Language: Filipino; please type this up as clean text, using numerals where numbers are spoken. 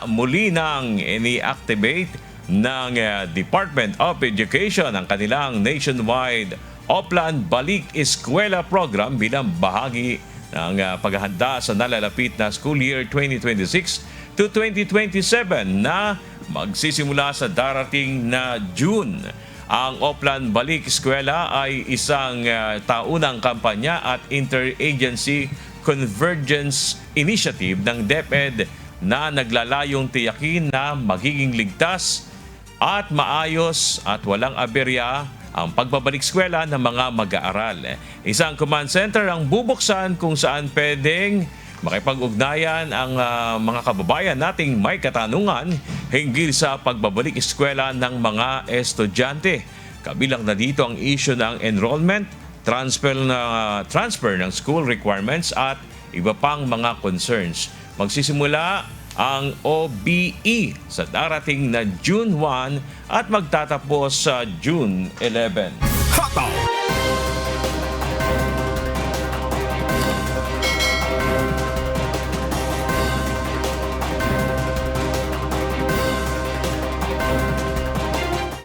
Muli nang ini-activate ng Department of Education ang kanilang nationwide Oplan Balik Eskwela program bilang bahagi ng paghahanda sa nalalapit na school year 2026 to 2027 na magsisimula sa darating na June. Ang Oplan Balik Eskwela ay isang taunang kampanya at interagency convergence initiative ng DepEd na naglalayong tiyakin na magiging ligtas at maayos at walang aberya ang pagbabalik eskwela ng mga mag-aaral. Isang command center ang bubuksan kung saan pwedeng makipag-ugnayan ang mga kababayan nating may katanungan hinggil sa pagbabalik eskwela ng mga estudyante. Kabilang na dito ang issue ng enrollment, transfer ng school requirements at iba pang mga concerns. Magsisimula ang OBE sa darating na June 1 at magtatapos sa June 11. Hotdog!